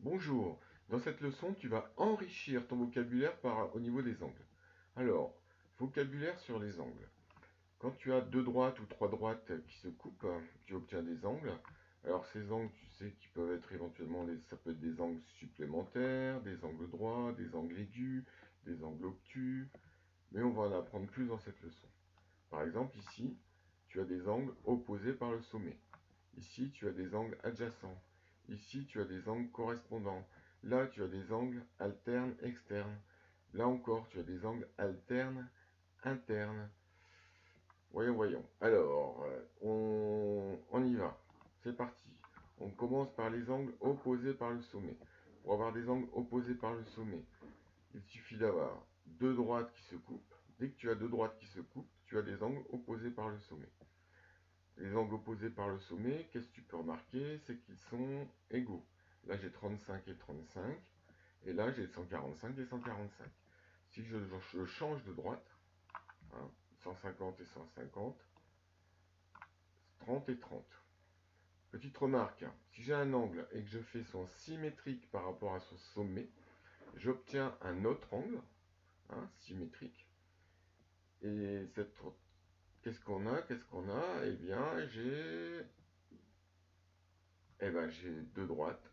Bonjour, dans cette leçon, tu vas enrichir ton vocabulaire au niveau des angles. Alors, vocabulaire sur les angles. Quand tu as deux droites ou trois droites qui se coupent, tu obtiens des angles. Alors ces angles, tu sais qu'ils peuvent être éventuellement, ça peut être des angles supplémentaires, des angles droits, des angles aigus, des angles obtus, mais on va en apprendre plus dans cette leçon. Par exemple, ici, tu as des angles opposés par le sommet. Ici, tu as des angles adjacents. Ici, tu as des angles correspondants. Là, tu as des angles alternes externes. Là encore, tu as des angles alternes internes. Voyons. Alors, on y va. C'est parti. On commence par les angles opposés par le sommet. Pour avoir des angles opposés par le sommet, il suffit d'avoir deux droites qui se coupent. Dès que tu as deux droites qui se coupent, tu as des angles opposés par le sommet. Les angles opposés par le sommet, qu'est-ce que tu peux remarquer? C'est qu'ils sont égaux. Là, j'ai 35 et 35. Et là, j'ai 145 et 145. Si je change de droite, 150 et 150, 30 et 30. Petite remarque, si j'ai un angle et que je fais son symétrique par rapport à son sommet, j'obtiens un autre angle, symétrique. Et qu'est-ce qu'on a? J'ai deux droites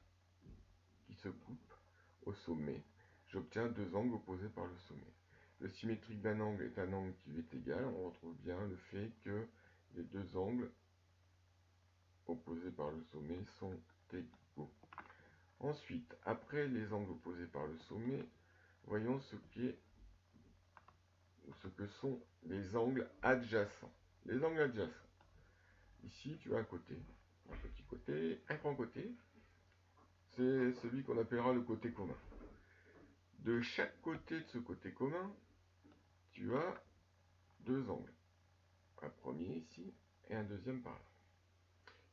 qui se coupent au sommet. J'obtiens deux angles opposés par le sommet. Le symétrique d'un angle est un angle qui lui est égal. On retrouve bien le fait que les deux angles opposés par le sommet sont égaux. Ensuite, après les angles opposés par le sommet, voyons ce que sont les angles adjacents. Les angles adjacents. Ici, tu as un côté, un petit côté, un grand côté. C'est celui qu'on appellera le côté commun. De chaque côté de ce côté commun, tu as deux angles. Un premier ici et un deuxième par là.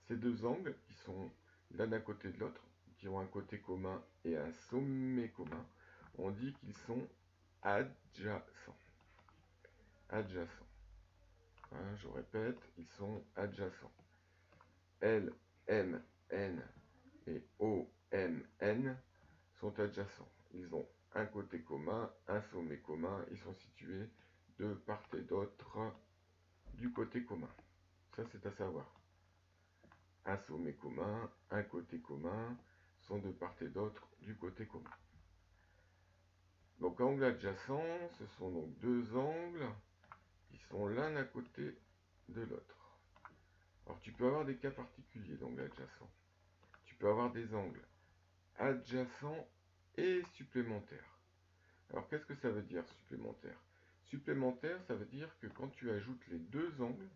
Ces deux angles qui sont l'un d'un côté de l'autre, qui ont un côté commun et un sommet commun, on dit qu'ils sont adjacents. Adjacents. Je répète, ils sont adjacents. L, M, N et O, M, N sont adjacents. Ils ont un côté commun, un sommet commun. Ils sont situés de part et d'autre du côté commun. Ça, c'est à savoir. Un sommet commun, un côté commun sont de part et d'autre du côté commun. Donc, angles adjacents, ce sont donc deux angles qui sont l'un à côté de l'autre. Alors, tu peux avoir des cas particuliers d'angles adjacents. Tu peux avoir des angles adjacents et supplémentaires. Alors, qu'est-ce que ça veut dire supplémentaire? Supplémentaire, ça veut dire que quand tu ajoutes les deux angles,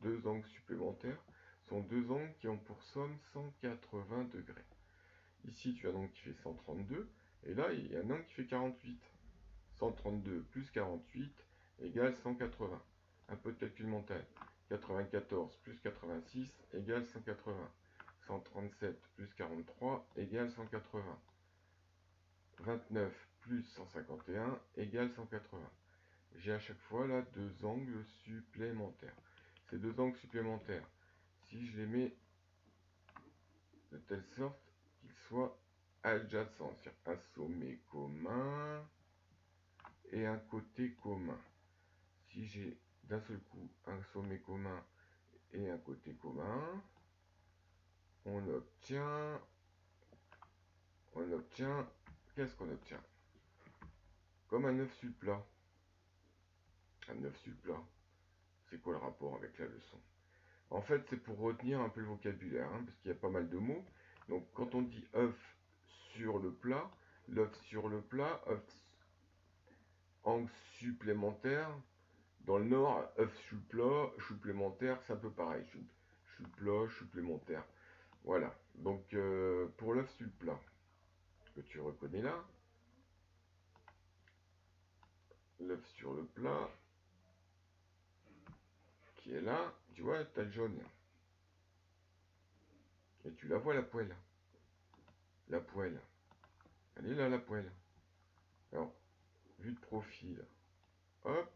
deux angles supplémentaires, sont deux angles qui ont pour somme 180 degrés. Ici, tu as un angle qui fait 132, et là, il y a un angle qui fait 48. 132 plus 48 égale 180. Un peu de calcul mental. 94 plus 86 égale 180. 137 plus 43 égale 180. 29 plus 151 égale 180. J'ai à chaque fois là deux angles supplémentaires. Ces deux angles supplémentaires, si je les mets de telle sorte qu'ils soient adjacents, c'est-à-dire un sommet commun et un côté commun. Si j'ai d'un seul coup un sommet commun et un côté commun, on obtient, qu'est-ce qu'on obtient? Comme un œuf sur le plat. Un œuf sur le plat. C'est quoi le rapport avec la leçon? En fait, c'est pour retenir un peu le vocabulaire, parce qu'il y a pas mal de mots. Donc, quand on dit œuf sur le plat, l'œuf sur le plat, œuf angle supplémentaire. Dans le Nord, œuf sur le plat, supplémentaire, c'est un peu pareil. Sur le plat, supplémentaire. Voilà. Donc, pour l'œuf sur le plat, que tu reconnais là, l'œuf sur le plat, qui est là, tu vois, tu as le jaune. Et tu la vois, la poêle. La poêle. Elle est là, la poêle. Alors, vue de profil. Hop,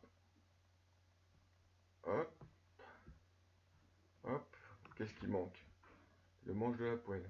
hop, hop. Qu'est-ce qui manque? Le manche de la poêle.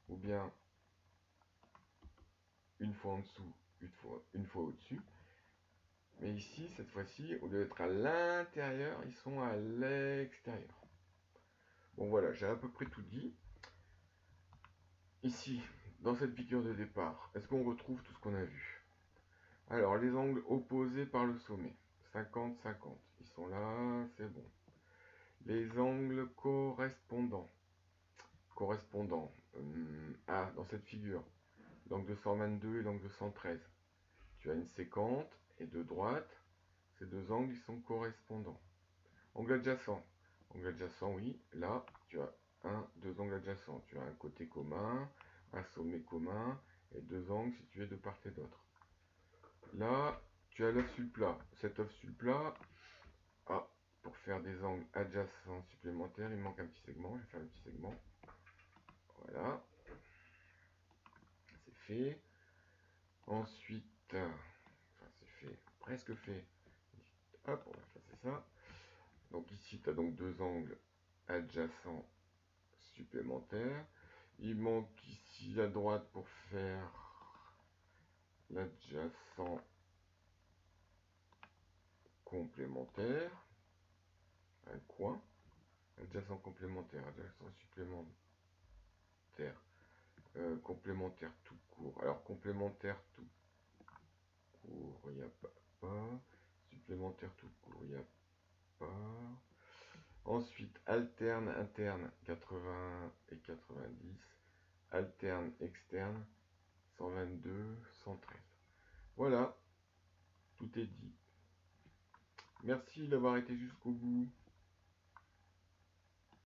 ou bien une fois en dessous, une fois au-dessus. Mais ici, cette fois-ci, au lieu d'être à l'intérieur, ils sont à l'extérieur. Bon voilà, j'ai à peu près tout dit. Ici, dans cette piqûre de départ, est-ce qu'on retrouve tout ce qu'on a vu? Alors, les angles opposés par le sommet. 50-50. Ils sont là, c'est bon. Les angles correspondants. Dans cette figure, l'angle de 122 et l'angle de 113. Tu as une séquente et de droite, ces deux angles ils sont correspondants. Angle adjacent. Angle adjacent, oui. Là, tu as deux angles adjacents. Tu as un côté commun, un sommet commun et deux angles situés de part et d'autre. Là, tu as l'œuf sur le plat. Cet œuf sur le plat, pour faire des angles adjacents supplémentaires, il manque un petit segment. Je vais faire un petit segment. Voilà. C'est fait. Ensuite, c'est fait, presque fait. Hop, on va effacer ça. Donc ici, tu as donc deux angles adjacents supplémentaires. Il manque ici à droite pour faire l'adjacent complémentaire. Un coin. Adjacent complémentaire, adjacent supplémentaire. Complémentaire tout court. Alors, complémentaire tout court, il n'y a pas. Supplémentaire tout court, il n'y a pas. Ensuite, alterne interne 80 et 90. Alterne externe 122, 113. Voilà, tout est dit. Merci d'avoir été jusqu'au bout.